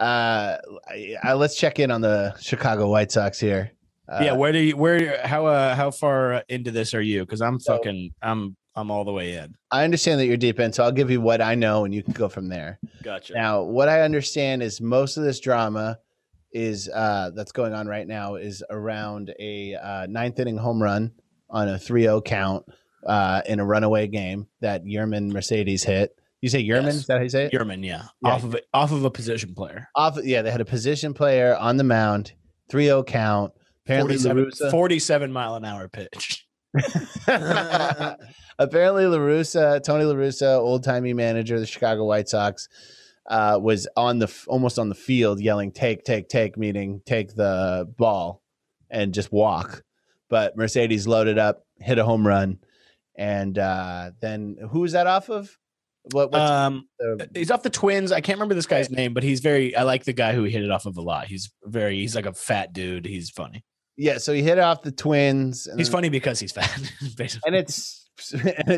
Let's check in on the Chicago White Sox here. Yeah, how far into this are you? Because I'm all the way in. I understand that you're deep in, so I'll give you what I know, and you can go from there. Gotcha. Now, what I understand is most of this drama is that's going on right now is around a ninth inning home run on a 3-0 count in a runaway game that Yerman Mercedes hit. You say Yerman? Yes. Is that how you say it? Yerman, yeah. Off of a position player. They had a position player on the mound, 3-0 count. Apparently, 47 mile an hour pitch. Apparently, Tony La Russa, old timey manager of the Chicago White Sox, was almost on the field yelling "take, meaning take the ball and just walk. But Mercedes loaded up, hit a home run, and then who was that off of? He's off the Twins. I can't remember this guy's name, but I like the guy who he hit it off of a lot. He's like a fat dude. He's funny. Yeah, so he hit it off the Twins. He's funny because he's fat, basically. And it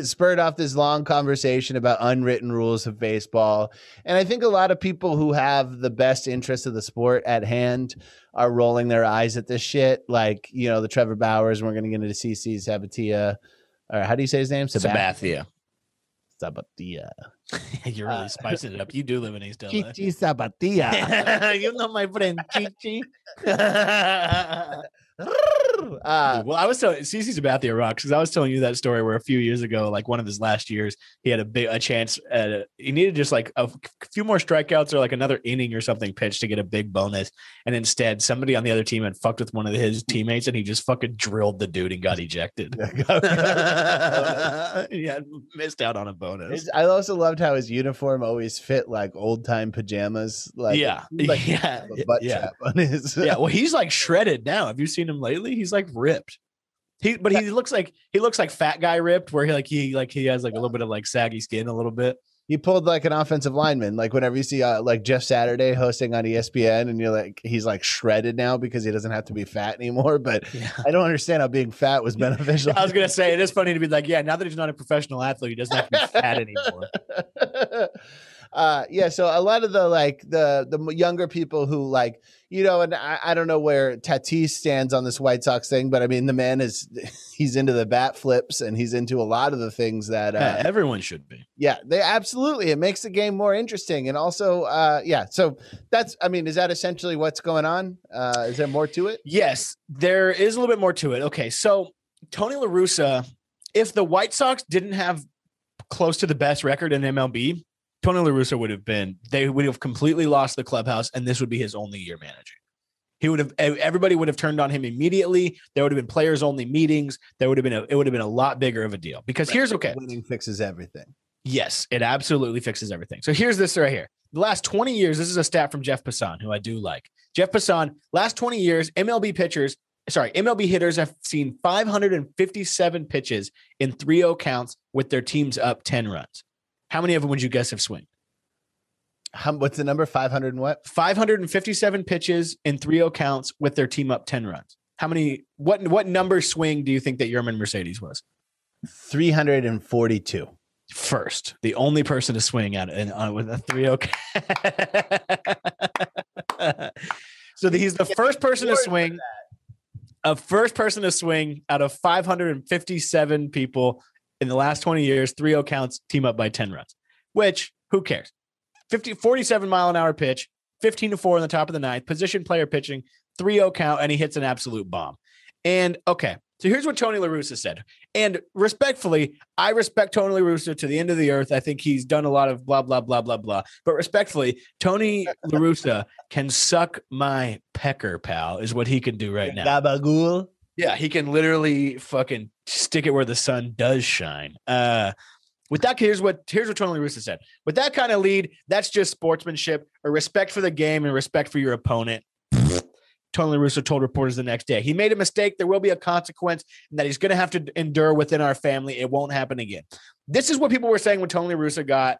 spurred off this long conversation about unwritten rules of baseball. And I think a lot of people who have the best interest of the sport at hand are rolling their eyes at this shit. Like, the Trevor Bauers, we're going to get into CC Sabathia. Or how do you say his name? Sabathia. You're really spicing it up. You do live in East LA. Chichi Sabathia. You know my friend Chichi. Well, I was telling CC Sabathia rocks because I was telling you that story where a few years ago, like one of his last years, he had a chance at he needed just like a few more strikeouts or like another inning or something pitched to get a big bonus, and instead somebody on the other team had fucked with one of his teammates and he just fucking drilled the dude and got ejected. Yeah, missed out on a bonus. I also loved how his uniform always fit like old time pajamas. Like yeah. Trap on his. Yeah, well, he's like shredded now. Have you seen him lately? He's like ripped. He looks like fat guy ripped, where he has like a little bit of like saggy skin a little bit. He pulled like an offensive lineman. Like whenever you see like Jeff Saturday hosting on ESPN, and you're like, he's like shredded now because he doesn't have to be fat anymore. But yeah. I don't understand how being fat was beneficial. I was gonna say it is funny to be like, yeah, now that he's not a professional athlete, he doesn't have to be fat anymore. So a lot of the younger people who like, and I don't know where Tatis stands on this White Sox thing, but I mean, the man he's into the bat flips and he's into a lot of the things that everyone should be. Yeah, it makes the game more interesting. And also, so is that essentially what's going on? Is there more to it? Yes, there is a little bit more to it. Okay. So Tony La Russa, if the White Sox didn't have close to the best record in MLB, Tony La Russa they would have completely lost the clubhouse, and this would be his only year managing. Everybody would have turned on him immediately. There would have been players only meetings. It would have been a lot bigger of a deal because here's okay. Winning fixes everything. Yes, it absolutely fixes everything. So here's this right here. The last 20 years, this is a stat from Jeff Passan, who I do like. Jeff Passan, last 20 years, MLB hitters have seen 557 pitches in 3-0 counts with their teams up 10 runs. How many of them would you guess have swung? What's the number? 500 and what? 557 pitches in 3-0 counts with their team up 10 runs. How many? What number swing do you think that Yerman Mercedes was? 342. First, the only person to swing with a 3-0. So he's the first person to swing. First person to swing out of 557 people in the last 20 years, 3-0 counts, team up by 10 runs, which who cares? 47 mile an hour pitch, 15-4 in the top of the ninth, position player pitching, 3-0 count, and he hits an absolute bomb. And okay, so here's what Tony La Russa said. And respectfully, I respect Tony La Russa to the end of the earth. I think he's done a lot of blah, blah, blah, blah, blah. But respectfully, Tony La Russa can suck my pecker, pal, is what he can do right now. Gabagool. Yeah, he can literally fucking stick it where the sun does shine. With that, here's what Tony La Russa said. With that kind of lead, that's just sportsmanship, or respect for the game and respect for your opponent. Tony La Russa told reporters the next day. He made a mistake. There will be a consequence, and that he's going to have to endure within our family. It won't happen again. This is what people were saying when Tony La Russa got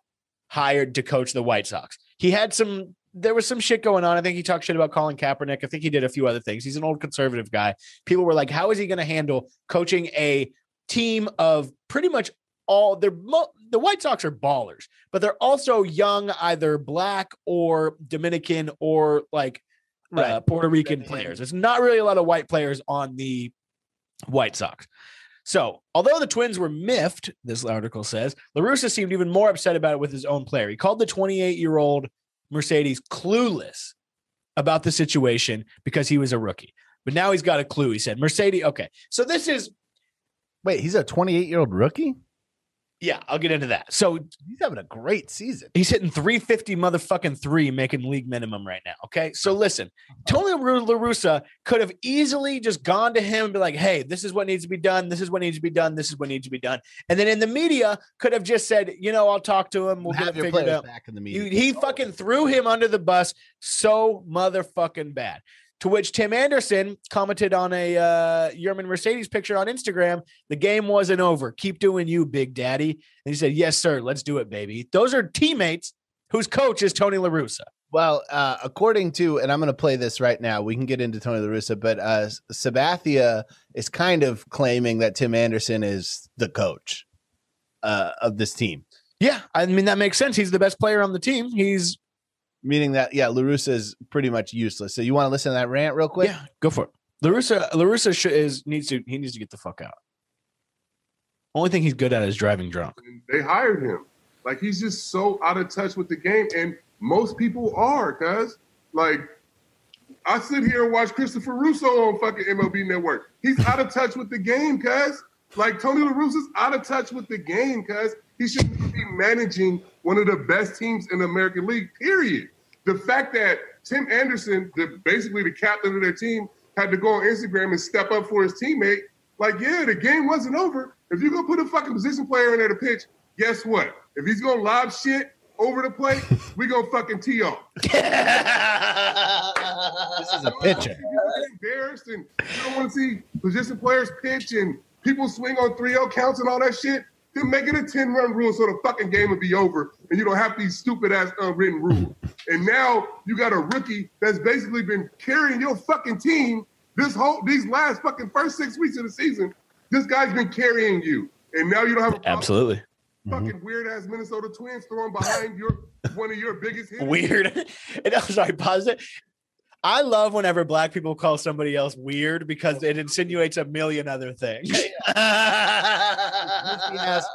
hired to coach the White Sox. There was some shit going on. I think he talked shit about Colin Kaepernick. I think he did a few other things. He's an old conservative guy. People were like, how is he going to handle coaching a team of pretty much the White Sox are ballers, but they're also young, either black or Dominican or like Puerto Rican players. There's not really a lot of white players on the White Sox. So, although the Twins were miffed, this article says, La Russa seemed even more upset about it with his own player. He called the 28-year-old Mercedes clueless about the situation because he was a rookie. But now he's got a clue. He said, Mercedes, okay. So this is... Wait, he's a 28-year-old rookie? Yeah, I'll get into that. So he's having a great season. He's hitting 350 motherfucking 3, making league minimum right now. Okay. So listen, Tony La Russa could have easily just gone to him and be like, hey, this is what needs to be done. This is what needs to be done. This is what needs to be done. And then in the media could have just said, I'll talk to him. We'll have your players back in the media. He fucking threw him under the bus so motherfucking bad. To which Tim Anderson commented on a Yerman Mercedes picture on Instagram. The game wasn't over. Keep doing you, Big Daddy. And he said, yes, sir. Let's do it, baby. Those are teammates whose coach is Tony La Russa. Well, according to, and I'm going to play this right now. We can get into Tony La Russa, but Sabathia is kind of claiming that Tim Anderson is the coach of this team. Yeah, I mean, that makes sense. He's the best player on the team. He's meaning that, La Russa is pretty much useless. So you want to listen to that rant real quick? Yeah, go for it. La Russa needs to get the fuck out. Only thing he's good at is driving drunk. They hired him. Like, he's just so out of touch with the game, and most people are, cuz. Like, I sit here and watch Christopher Russo on fucking MLB Network. He's out of touch with the game, cuz. Like, Tony La Russa's out of touch with the game, cuz. He shouldn't be managing one of the best teams in the American League, period. The fact that Tim Anderson, basically the captain of their team, had to go on Instagram and step up for his teammate, like, yeah, the game wasn't over. If you're going to put a fucking position player in there to pitch, guess what? If he's going to lob shit over the plate, we going to fucking tee off. This is a pitcher. People get embarrassed, and you don't want to see position players pitch and people swing on 3-0 counts and all that shit. Then make it a 10-run rule so the fucking game will be over and you don't have these stupid-ass unwritten rules. And now you got a rookie that's basically been carrying your fucking team these last fucking first 6 weeks of the season. This guy's been carrying you. And now you don't have a problem. Absolutely. Fucking weird-ass Minnesota Twins throwing behind one of your biggest hitters. Weird. And I'm sorry, pause it. I love whenever black people call somebody else weird because it insinuates a million other things. Ass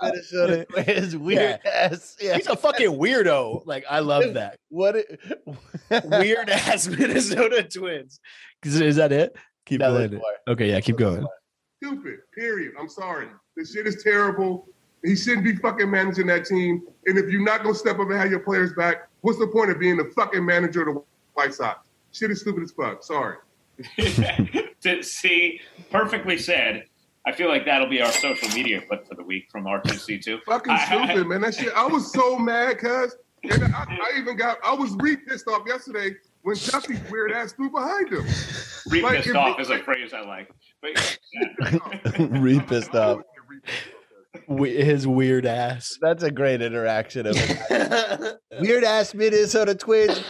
Minnesota Twins, weird ass. Yeah. He's a fucking weirdo. Like, I love that. Weird ass Minnesota Twins. Is that it? Keep going. Okay, yeah, keep going. Stupid. Period. I'm sorry. This shit is terrible. He shouldn't be fucking managing that team. And if you're not gonna step up and have your players back, what's the point of being the fucking manager of the White Sox? Shit is stupid as fuck. Sorry. See, perfectly said. I feel like that'll be our social media clip for the week from R2C2. Fucking stupid, man. That shit. I was so mad, cuz. And I was re-pissed off yesterday when Dusty's weird ass threw behind him. Re-pissed off is a phrase I like. But, yeah. Re-pissed off. His weird ass. That's a great interaction of it. Weird ass Minnesota Twins.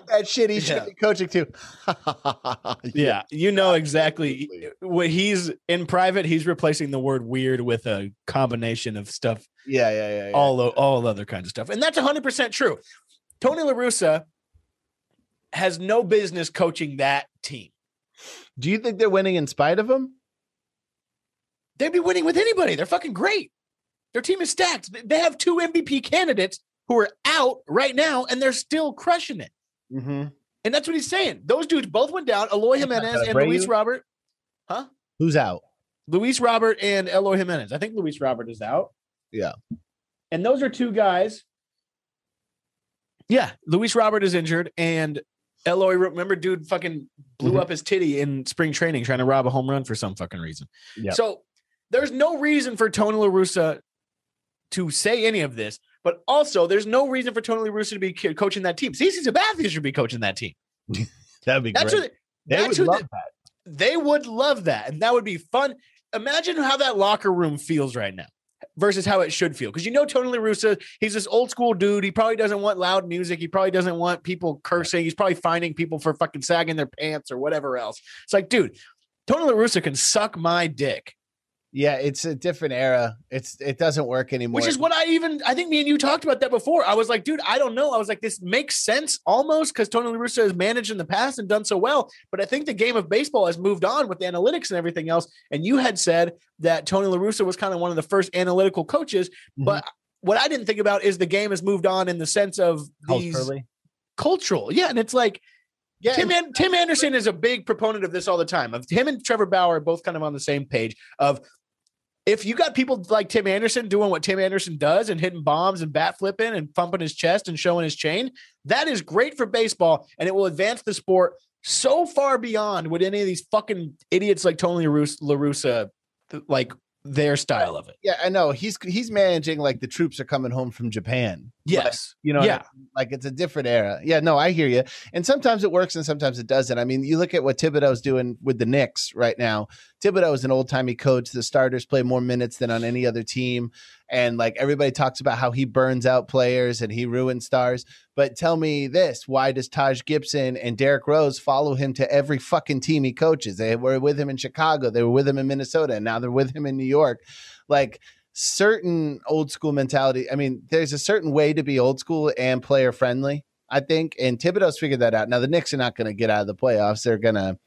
That shit he should be coaching to. Yeah, you know exactly what he's in private. He's replacing the word weird with a combination of stuff. Yeah. All other kinds of stuff, and that's 100% true. Tony La Russa has no business coaching that team. Do you think they're winning in spite of him? They'd be winning with anybody. They're fucking great. Their team is stacked. They have 2 MVP candidates who are out right now, and they're still crushing it. Mm-hmm. And that's what he's saying. Those dudes both went down. Eloy Jimenez and Luis Robert. Huh? Who's out? Luis Robert and Eloy Jimenez. I think Luis Robert is out. Yeah. And those are 2 guys. Yeah. Luis Robert is injured. And Eloy, remember, dude fucking blew up his titty in spring training trying to rob a home run for some fucking reason. Yep. So there's no reason for Tony La Russa to say any of this. But also, there's no reason for Tony La Russa to be coaching that team. CC Sabathia should be coaching that team. That'd be great. They would love that. They would love that. And that would be fun. Imagine how that locker room feels right now versus how it should feel. Because you know Tony La Russa, he's this old school dude. He probably doesn't want loud music. He probably doesn't want people cursing. He's probably finding people for fucking sagging their pants or whatever else. It's like, dude, Tony La Russa can suck my dick. Yeah, it's a different era. It doesn't work anymore. Which is what I think me and you talked about that before. I was like, dude, I don't know. I was like, this makes sense almost because Tony La Russa has managed in the past and done so well. But I think the game of baseball has moved on with the analytics and everything else. And you had said that Tony La Russa was kind of one of the first analytical coaches. Mm-hmm. But what I didn't think about is the game has moved on in the sense of these cultural. Yeah. And it's like, Tim Anderson is a big proponent of this all the time. Of him and Trevor Bauer are both kind of on the same page of, if you got people like Tim Anderson doing what Tim Anderson does and hitting bombs and bat flipping and pumping his chest and showing his chain, that is great for baseball, and it will advance the sport so far beyond what any of these fucking idiots like Tony La Russa, like their style of it. Yeah, I know. He's managing like the troops are coming home from Japan. Yes. Like it's a different era. Yeah, no, I hear you. And sometimes it works and sometimes it doesn't. I mean, you look at what Thibodeau's doing with the Knicks right now. Thibodeau is an old-timey coach. The starters play more minutes than on any other team. And like everybody talks about how he burns out players and he ruins stars. But tell me this, why does Taj Gibson and Derrick Rose follow him to every fucking team he coaches? They were with him in Chicago. They were with him in Minnesota. And now they're with him in New York. Like certain old school mentality. I mean, there's a certain way to be old school and player friendly, I think. And Thibodeau's figured that out. Now the Knicks are not going to get out of the playoffs. They're going to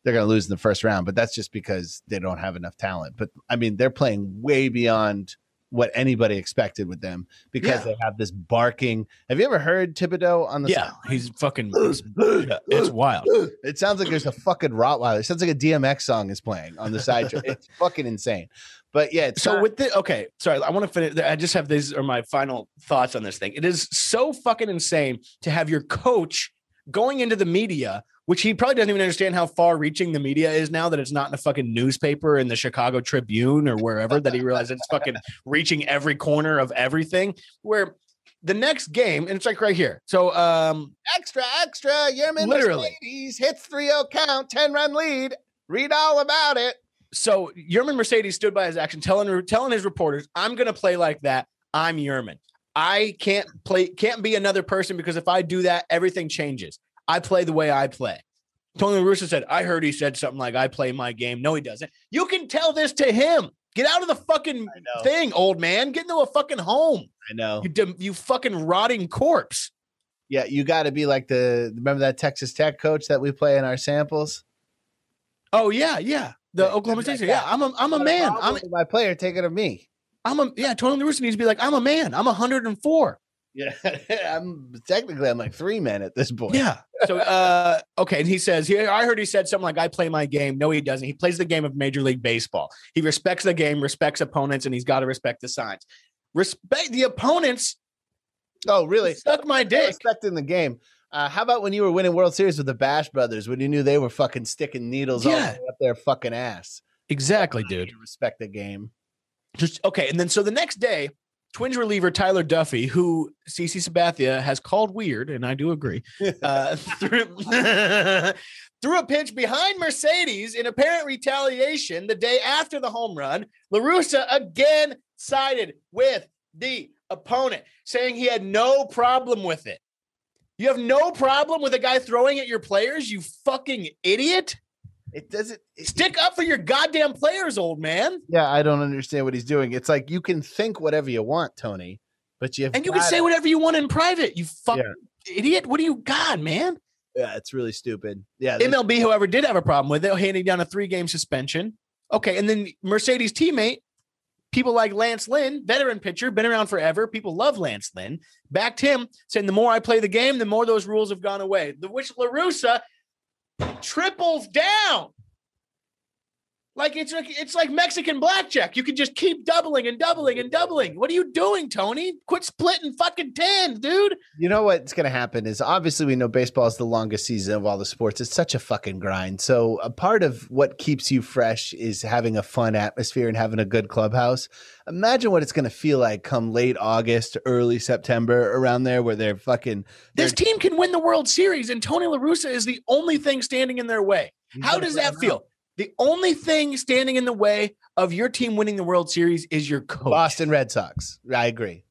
lose in the first round, but that's just because they don't have enough talent. But I mean, they're playing way beyond what anybody expected with them because they have this barking. Have you ever heard Thibodeau on the side? He's fucking it's wild. It sounds like there's a fucking Rottweiler. It sounds like a DMX song is playing on the side. It's fucking insane. But yeah, sorry, I want to finish. I just have these are my final thoughts on this thing. It is so fucking insane to have your coach going into the media, which he probably doesn't even understand how far reaching the media is now that it's not in a fucking newspaper in the Chicago Tribune or wherever, that he realizes it's fucking reaching every corner of everything, where the next game, and it's like right here. So extra, Yerman literally Mercedes hits 3-0 count, 10-run lead. Read all about it. So Yerman Mercedes stood by his action, telling his reporters, I'm going to play like that. I'm Yerman. I can't be another person because if I do that, everything changes. I play the way I play. Tony La Russa said, I heard he said something like, I play my game. No, he doesn't. You can tell this to him. Get out of the fucking thing, old man. Get into a fucking home. I know. You fucking rotting corpse. Yeah, you got to be like remember that Texas Tech coach that we play in our samples? Oh, yeah. The Oklahoma State. Yeah, I'm a man. I'm my player. Take it of me. Tony La Russa needs to be like, I'm a man. I'm 104. Yeah, I'm like 3 men at this point. Yeah. So, okay. And he says, I heard he said something like, I play my game. No, he doesn't. He plays the game of Major League Baseball. He respects the game, respects opponents, and he's got to respect the signs. Respect the opponents. Oh, really? Suck my dick. Respecting the game. How about when you were winning World Series with the Bash Brothers, when you knew they were fucking sticking needles all the way up their fucking ass? Exactly, dude. Respect the game. Okay. And then so the next day, Twins reliever Tyler Duffy, who CC Sabathia has called weird, and I do agree, threw a pitch behind Mercedes in apparent retaliation the day after the home run. La Russa again sided with the opponent, saying he had no problem with it. You have no problem with a guy throwing at your players, you fucking idiot? It doesn't stick up for your goddamn players, old man. Yeah, I don't understand what he's doing. It's like you can think whatever you want, Tony, but you can say whatever you want in private. You fucking idiot. What do you got, man? Yeah, it's really stupid. Yeah, MLB, however, did have a problem with it, handing down a 3-game suspension. Okay, and then Mercedes teammate, people like Lance Lynn, veteran pitcher, been around forever. People love Lance Lynn. Backed him, saying the more I play the game, the more those rules have gone away. Which La Russa triples down. Like it's like Mexican blackjack. You can just keep doubling and doubling and doubling. What are you doing, Tony? Quit splitting fucking tens, dude. You know what's going to happen is obviously we know baseball is the longest season of all the sports. It's such a fucking grind. So a part of what keeps you fresh is having a fun atmosphere and having a good clubhouse. Imagine what it's going to feel like come late August, early September, around there where they're fucking. This team can win the World Series and Tony La Russa is the only thing standing in their way. How does that feel? The only thing standing in the way of your team winning the World Series is your coach. Boston Red Sox. I agree.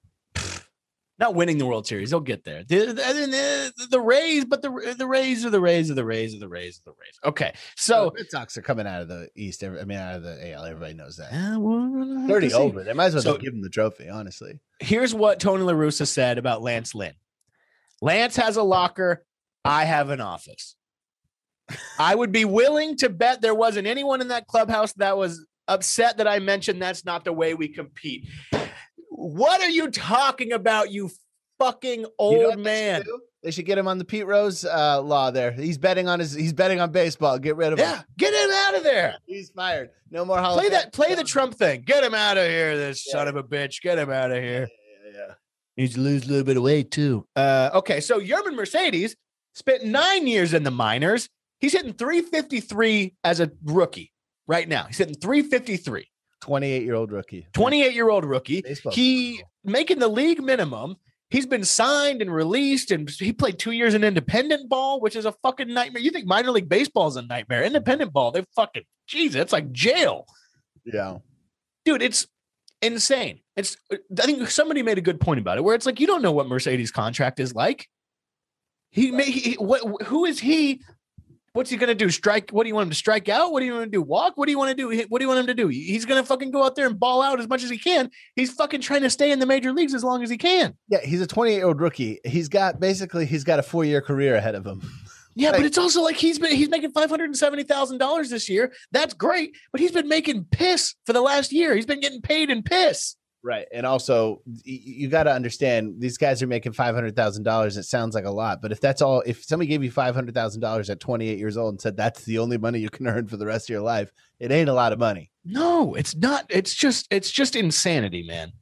Not winning the World Series. They'll get there. The Rays, but the Rays are the Rays of the Rays of the Rays of the Rays. Okay. So the Red Sox are coming out of the East. Out of the AL. Everybody knows that. Well, 30 over. They might as well just give him the trophy, honestly. Here's what Tony La Russa said about Lance Lynn. Lance has a locker. I have an office. I would be willing to bet there wasn't anyone in that clubhouse that was upset that I mentioned that's not the way we compete. What are you talking about, you fucking old man? They should get him on the Pete Rose law there. He's betting on baseball. Get rid of him. Yeah, get him out of there. He's fired. No more Hall Play the Trump thing. Get him out of here, this son of a bitch. Get him out of here. Yeah. Needs to lose a little bit of weight too. Okay, so Yerman Mercedes spent 9 years in the minors. He's hitting 353 as a rookie right now. He's hitting 353. 28-year-old rookie. 28-year-old rookie. Baseball. He making the league minimum. He's been signed and released, and he played 2 years in independent ball, which is a fucking nightmare. You think minor league baseball is a nightmare? Independent ball, they fucking, Jesus, it's like jail. Yeah. Dude, it's insane. I think somebody made a good point about it, where it's like, you don't know what Mercedes' contract is like. Who is he? What's he going to do? Strike? What do you want him to strike out? What do you want to do? Walk? What do you want to do? What do you want him to do? He's going to fucking go out there and ball out as much as he can. He's fucking trying to stay in the major leagues as long as he can. Yeah, he's a 28-year-old rookie. He's got a 4-year career ahead of him. Yeah, but it's also like he's making $570,000 this year. That's great, but he's been making piss for the last year. He's been getting paid in piss. Right. And also, you got to understand, these guys are making $500,000. It sounds like a lot, but if somebody gave you $500,000 at 28 years old and said that's the only money you can earn for the rest of your life, it ain't a lot of money. No, it's not. It's just insanity, man.